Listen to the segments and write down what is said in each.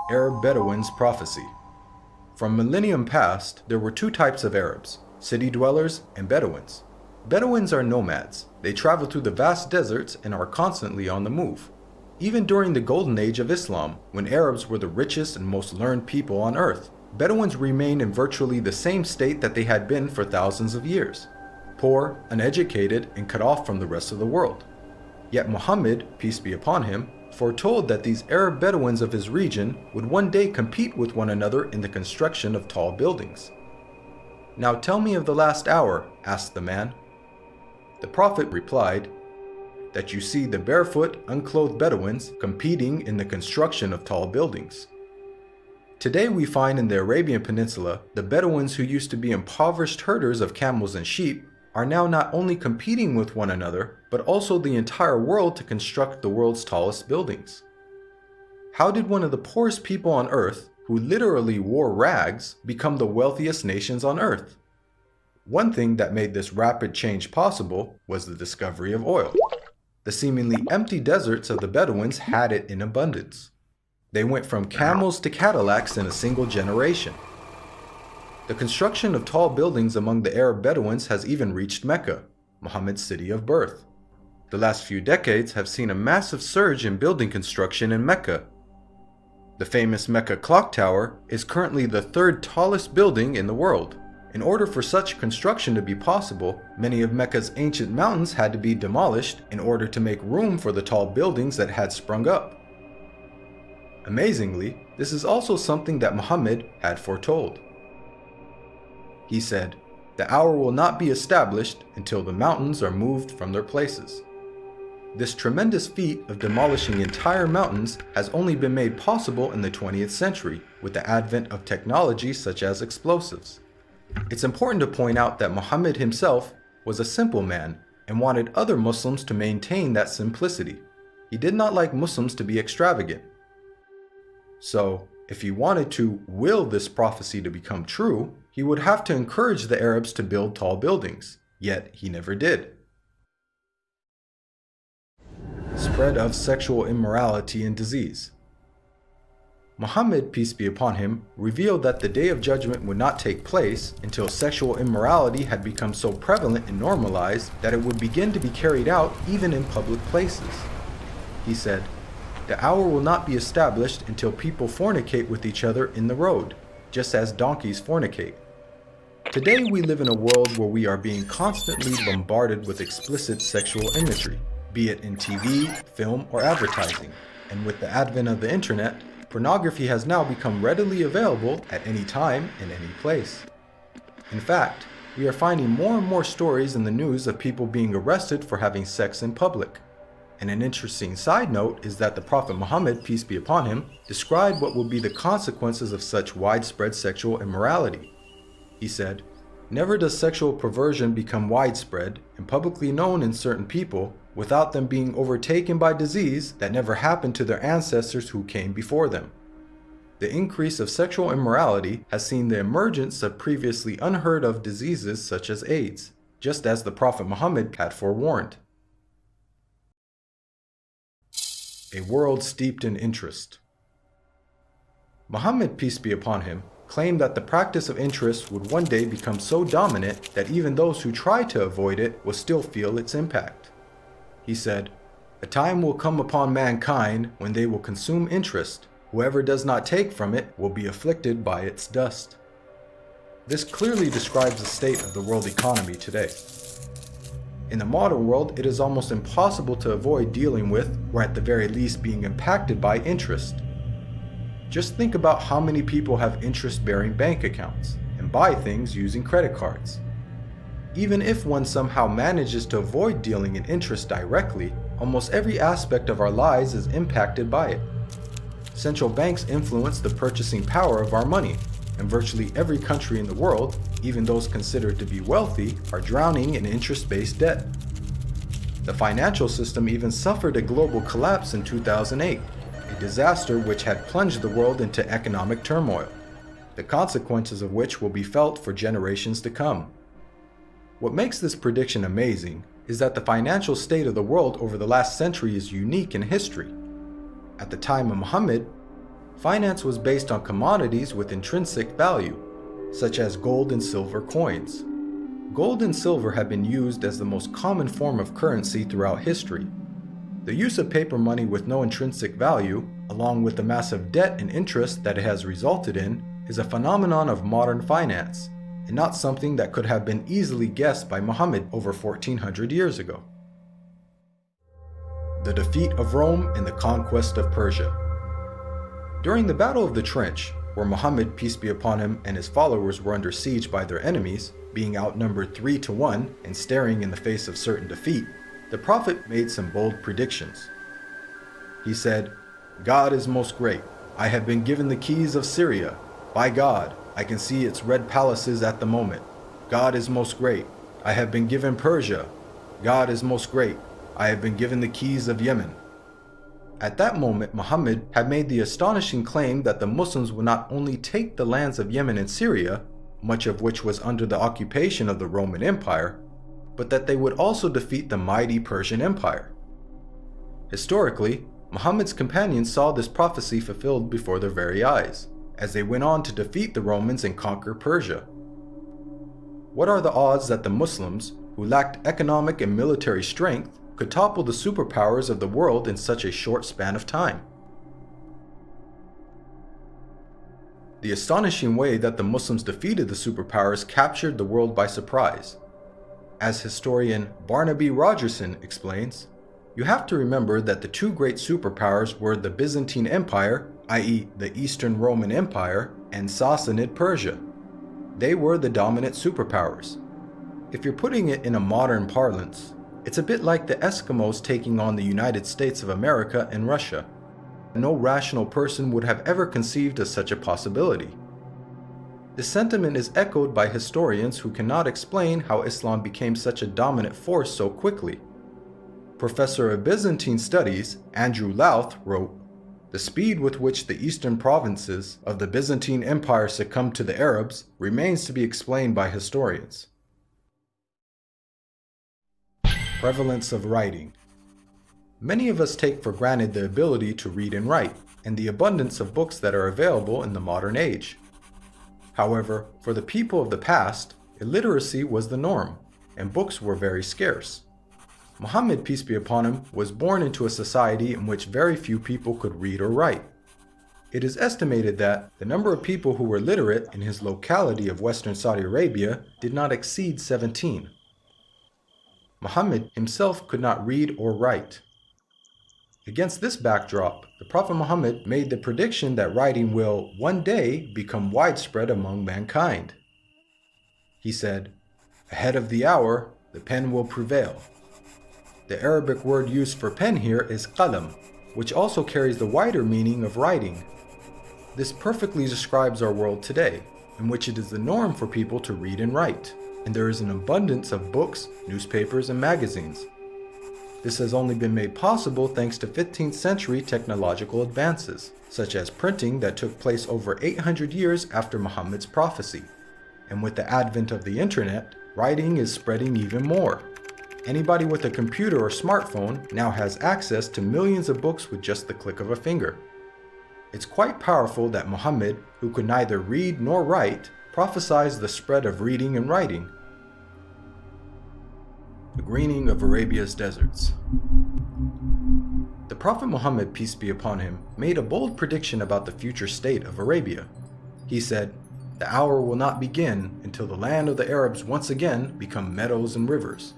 Arab Bedouins' prophecy. From millennium past, there were two types of Arabs, city dwellers and Bedouins. Bedouins are nomads. They travel through the vast deserts and are constantly on the move. Even during the golden age of Islam, when Arabs were the richest and most learned people on earth, Bedouins remained in virtually the same state that they had been for thousands of years, poor, uneducated, and cut off from the rest of the world. Yet Muhammad, peace be upon him, foretold that these Arab Bedouins of his region would one day compete with one another in the construction of tall buildings. "Now tell me of the last hour," asked the man. The Prophet replied, "That you see the barefoot, unclothed Bedouins competing in the construction of tall buildings." Today we find in the Arabian Peninsula, the Bedouins who used to be impoverished herders of camels and sheep are now not only competing with one another, but also the entire world to construct the world's tallest buildings. How did one of the poorest people on earth, who literally wore rags, become the wealthiest nations on earth? One thing that made this rapid change possible was the discovery of oil. The seemingly empty deserts of the Bedouins had it in abundance. They went from camels to Cadillacs in a single generation. The construction of tall buildings among the Arab Bedouins has even reached Mecca, Muhammad's city of birth. The last few decades have seen a massive surge in building construction in Mecca. The famous Mecca Clock Tower is currently the third tallest building in the world. In order for such construction to be possible, many of Mecca's ancient mountains had to be demolished in order to make room for the tall buildings that had sprung up. Amazingly, this is also something that Muhammad had foretold. He said, "The hour will not be established until the mountains are moved from their places." This tremendous feat of demolishing entire mountains has only been made possible in the 20th century with the advent of technology such as explosives. It's important to point out that Muhammad himself was a simple man and wanted other Muslims to maintain that simplicity. He did not like Muslims to be extravagant. So, if he wanted to will this prophecy to become true, he would have to encourage the Arabs to build tall buildings, yet he never did. Spread of sexual immorality and disease. Muhammad, peace be upon him, revealed that the Day of Judgment would not take place until sexual immorality had become so prevalent and normalized that it would begin to be carried out even in public places. He said, "The hour will not be established until people fornicate with each other in the road, just as donkeys fornicate." Today we live in a world where we are being constantly bombarded with explicit sexual imagery, be it in TV, film, or advertising. And with the advent of the internet, pornography has now become readily available at any time in any place. In fact, we are finding more and more stories in the news of people being arrested for having sex in public. And an interesting side note is that the Prophet Muhammad, peace be upon him, described what would be the consequences of such widespread sexual immorality. He said, "Never does sexual perversion become widespread and publicly known in certain people without them being overtaken by disease that never happened to their ancestors who came before them." The increase of sexual immorality has seen the emergence of previously unheard of diseases such as AIDS, just as the Prophet Muhammad had forewarned. A world steeped in interest. Muhammad, peace be upon him, claimed that the practice of interest would one day become so dominant that even those who try to avoid it will still feel its impact. He said, "A time will come upon mankind when they will consume interest. Whoever does not take from it will be afflicted by its dust." This clearly describes the state of the world economy today. In the modern world, it is almost impossible to avoid dealing with, or at the very least being impacted by, interest. Just think about how many people have interest-bearing bank accounts and buy things using credit cards. Even if one somehow manages to avoid dealing in interest directly, almost every aspect of our lives is impacted by it. Central banks influence the purchasing power of our money, and virtually every country in the world, even those considered to be wealthy, are drowning in interest-based debt. The financial system even suffered a global collapse in 2008, a disaster which had plunged the world into economic turmoil, the consequences of which will be felt for generations to come. What makes this prediction amazing is that the financial state of the world over the last century is unique in history. At the time of Muhammad, Finance was based on commodities with intrinsic value, such as gold and silver coins. Gold and silver have been used as the most common form of currency throughout history. The use of paper money with no intrinsic value, along with the massive debt and interest that it has resulted in, is a phenomenon of modern finance, and not something that could have been easily guessed by Muhammad over 1400 years ago. The defeat of Rome and the conquest of Persia. During the Battle of the Trench, where Muhammad, peace be upon him, and his followers were under siege by their enemies, being outnumbered 3-1 and staring in the face of certain defeat, the Prophet made some bold predictions. He said, "God is most great. I have been given the keys of Syria. By God, I can see its red palaces at the moment. God is most great. I have been given Persia. God is most great. I have been given the keys of Yemen." At that moment, Muhammad had made the astonishing claim that the Muslims would not only take the lands of Yemen and Syria, much of which was under the occupation of the Roman Empire, but that they would also defeat the mighty Persian Empire. Historically, Muhammad's companions saw this prophecy fulfilled before their very eyes, as they went on to defeat the Romans and conquer Persia. What are the odds that the Muslims, who lacked economic and military strength, could topple the superpowers of the world in such a short span of time? The astonishing way that the Muslims defeated the superpowers captured the world by surprise. As historian Barnaby Rogerson explains, you have to remember that the two great superpowers were the Byzantine Empire, i.e. the Eastern Roman Empire, and Sassanid Persia. They were the dominant superpowers. If you're putting it in a modern parlance, it's a bit like the Eskimos taking on the United States of America and Russia. No rational person would have ever conceived of such a possibility. This sentiment is echoed by historians who cannot explain how Islam became such a dominant force so quickly. Professor of Byzantine Studies Andrew Louth wrote, "The speed with which the eastern provinces of the Byzantine Empire succumbed to the Arabs remains to be explained by historians." Prevalence of writing. Many of us take for granted the ability to read and write, and the abundance of books that are available in the modern age. However, for the people of the past, illiteracy was the norm, and books were very scarce. Muhammad, peace be upon him, was born into a society in which very few people could read or write. It is estimated that the number of people who were literate in his locality of Western Saudi Arabia did not exceed 17. Muhammad himself could not read or write. Against this backdrop, the Prophet Muhammad made the prediction that writing will one day become widespread among mankind. He said, "Ahead of the hour, the pen will prevail." The Arabic word used for pen here is qalam, which also carries the wider meaning of writing. This perfectly describes our world today, in which it is the norm for people to read and write, and there is an abundance of books, newspapers, and magazines. This has only been made possible thanks to 15th century technological advances, such as printing that took place over 800 years after Muhammad's prophecy. And with the advent of the internet, writing is spreading even more. Anybody with a computer or smartphone now has access to millions of books with just the click of a finger. It's quite powerful that Muhammad, who could neither read nor write, prophesied the spread of reading and writing. The greening of Arabia's deserts. The Prophet Muhammad, peace be upon him, made a bold prediction about the future state of Arabia. He said, "The hour will not begin until the land of the Arabs once again become meadows and rivers."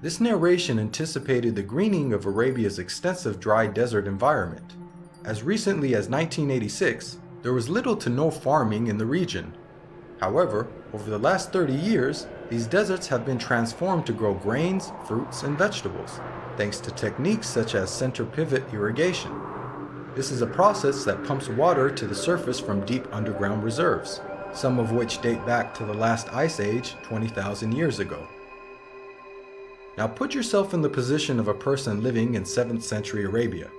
This narration anticipated the greening of Arabia's extensive dry desert environment. As recently as 1986, there was little to no farming in the region. However, over the last 30 years, these deserts have been transformed to grow grains, fruits, and vegetables, thanks to techniques such as center pivot irrigation. This is a process that pumps water to the surface from deep underground reserves, some of which date back to the last ice age 20,000 years ago. Now put yourself in the position of a person living in 7th century Arabia.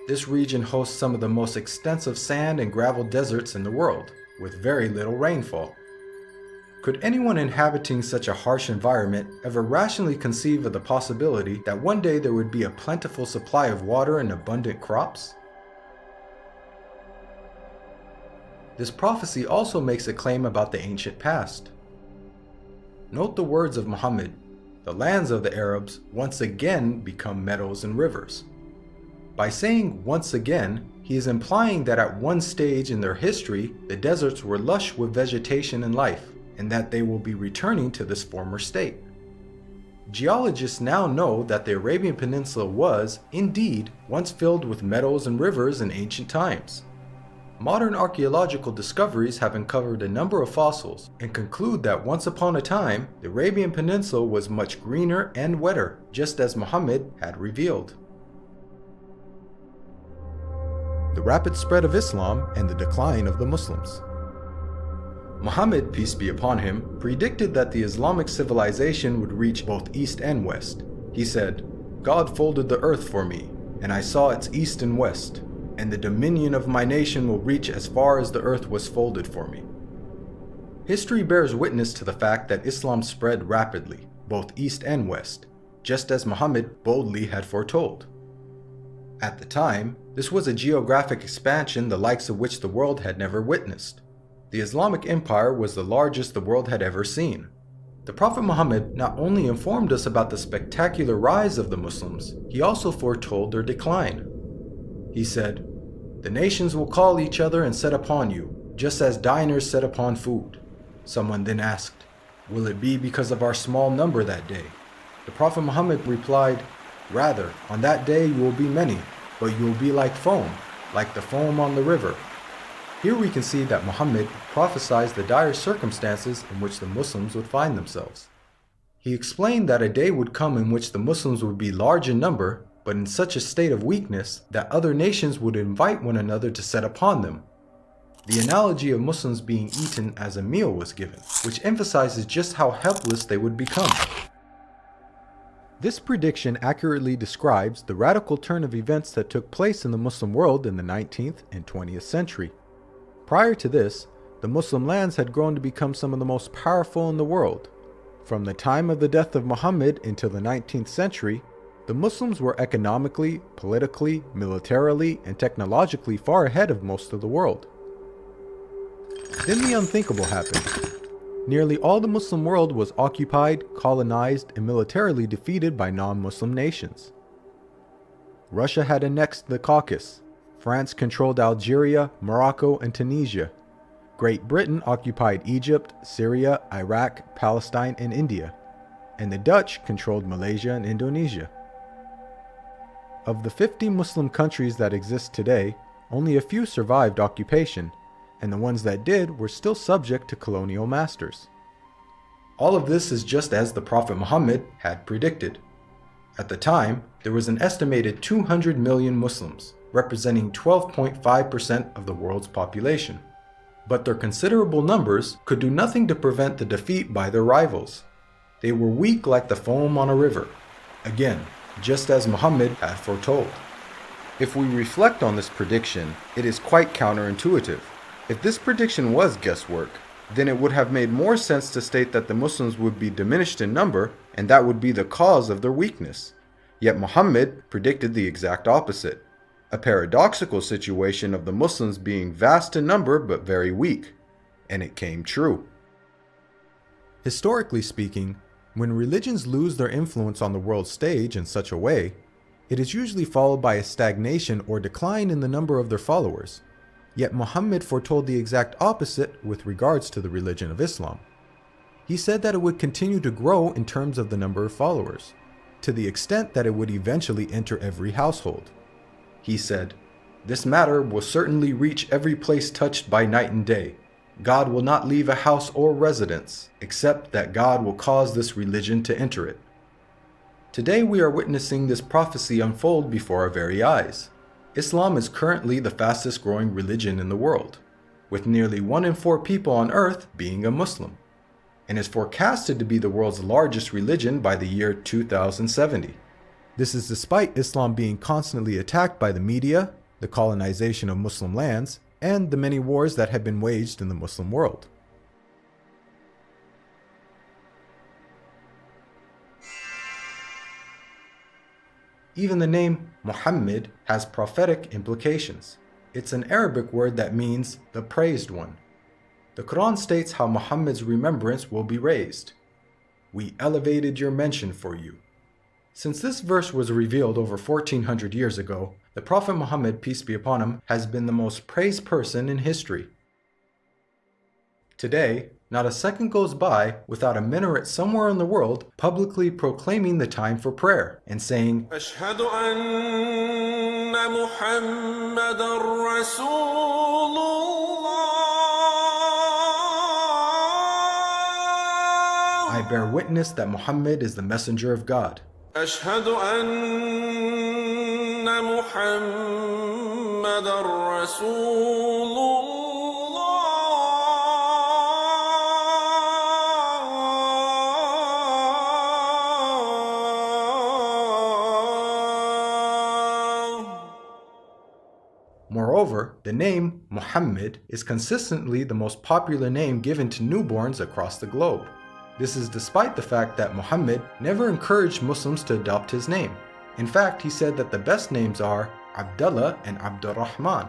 This region hosts some of the most extensive sand and gravel deserts in the world, with very little rainfall. Could anyone inhabiting such a harsh environment ever rationally conceive of the possibility that one day there would be a plentiful supply of water and abundant crops? This prophecy also makes a claim about the ancient past. Note the words of Muhammad, "The lands of the Arabs once again become meadows and rivers." By saying once again, he is implying that at one stage in their history, the deserts were lush with vegetation and life, and that they will be returning to this former state. Geologists now know that the Arabian Peninsula was, indeed, once filled with meadows and rivers in ancient times. Modern archaeological discoveries have uncovered a number of fossils and conclude that once upon a time, the Arabian Peninsula was much greener and wetter, just as Muhammad had revealed. The rapid spread of Islam and the decline of the Muslims. Muhammad, peace be upon him, predicted that the Islamic civilization would reach both east and west. He said, "God folded the earth for me, and I saw its east and west, and the dominion of my nation will reach as far as the earth was folded for me." History bears witness to the fact that Islam spread rapidly, both east and west, just as Muhammad boldly had foretold. At the time, this was a geographic expansion the likes of which the world had never witnessed. The Islamic Empire was the largest the world had ever seen. The Prophet Muhammad not only informed us about the spectacular rise of the Muslims, he also foretold their decline. He said, "The nations will call each other and set upon you, just as diners set upon food." Someone then asked, "Will it be because of our small number that day?" The Prophet Muhammad replied, "Rather, on that day you will be many, but you will be like the foam on the river." Here we can see that Muhammad prophesied the dire circumstances in which the Muslims would find themselves. He explained that a day would come in which the Muslims would be large in number, but in such a state of weakness that other nations would invite one another to set upon them. The analogy of Muslims being eaten as a meal was given, which emphasizes just how helpless they would become. This prediction accurately describes the radical turn of events that took place in the Muslim world in the 19th and 20th century. Prior to this, the Muslim lands had grown to become some of the most powerful in the world. From the time of the death of Muhammad until the 19th century, the Muslims were economically, politically, militarily, and technologically far ahead of most of the world. Then the unthinkable happened. Nearly all the Muslim world was occupied, colonized, and militarily defeated by non-Muslim nations. Russia had annexed the Caucasus. France controlled Algeria, Morocco, and Tunisia. Great Britain occupied Egypt, Syria, Iraq, Palestine, and India. And the Dutch controlled Malaysia and Indonesia. Of the 50 Muslim countries that exist today, only a few survived occupation, and the ones that did were still subject to colonial masters. All of this is just as the Prophet Muhammad had predicted. At the time, there was an estimated 200 million Muslims, representing 12.5% of the world's population. But their considerable numbers could do nothing to prevent the defeat by their rivals. They were weak like the foam on a river. Again, just as Muhammad had foretold. If we reflect on this prediction, it is quite counterintuitive. If this prediction was guesswork, then it would have made more sense to state that the Muslims would be diminished in number and that would be the cause of their weakness. Yet Muhammad predicted the exact opposite. A paradoxical situation of the Muslims being vast in number but very weak. And it came true. Historically speaking, when religions lose their influence on the world stage in such a way, it is usually followed by a stagnation or decline in the number of their followers. Yet Muhammad foretold the exact opposite with regards to the religion of Islam. He said that it would continue to grow in terms of the number of followers, to the extent that it would eventually enter every household. He said, "This matter will certainly reach every place touched by night and day. God will not leave a house or residence, except that God will cause this religion to enter it." Today we are witnessing this prophecy unfold before our very eyes. Islam is currently the fastest growing religion in the world, with nearly 1 in 4 people on earth being a Muslim, and is forecasted to be the world's largest religion by the year 2070. This is despite Islam being constantly attacked by the media, the colonization of Muslim lands, and the many wars that have been waged in the Muslim world. Even the name Muhammad has prophetic implications. It's an Arabic word that means the praised one. The Quran states how Muhammad's remembrance will be raised. We elevated your mention for you. Since this verse was revealed over 1400 years ago, the Prophet Muhammad, peace be upon him, has been the most praised person in history. Today, not a second goes by without a minaret somewhere in the world publicly proclaiming the time for prayer and saying, أشهد أن محمدًا رسول الله. I bear witness that Muhammad is the messenger of God. أشهد أن محمدًا رسول الله. Moreover, the name Muhammad is consistently the most popular name given to newborns across the globe. This is despite the fact that Muhammad never encouraged Muslims to adopt his name. In fact, he said that the best names are Abdullah and Abdurrahman.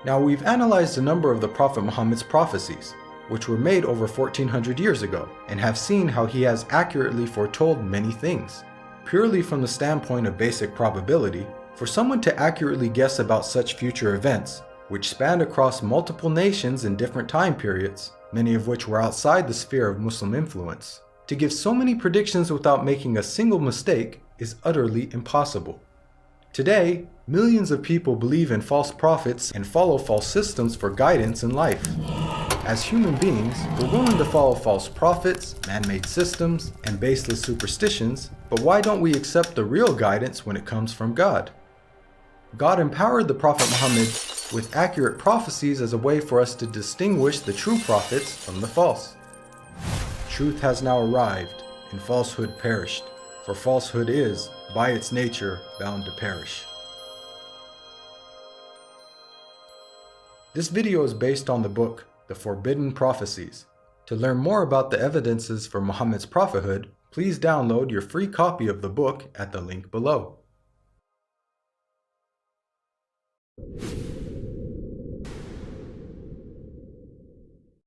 Now, we've analyzed a number of the Prophet Muhammad's prophecies, which were made over 1400 years ago, and have seen how he has accurately foretold many things. Purely from the standpoint of basic probability, for someone to accurately guess about such future events, which spanned across multiple nations in different time periods, many of which were outside the sphere of Muslim influence, to give so many predictions without making a single mistake is utterly impossible. Today, millions of people believe in false prophets and follow false systems for guidance in life. As human beings, we're willing to follow false prophets, man-made systems, and baseless superstitions, but why don't we accept the real guidance when it comes from God? God empowered the Prophet Muhammad with accurate prophecies as a way for us to distinguish the true prophets from the false. Truth has now arrived, and falsehood perished, for falsehood is, by its nature, bound to perish. This video is based on the book, The Forbidden Prophecies. To learn more about the evidences for Muhammad's prophethood, please download your free copy of the book at the link below.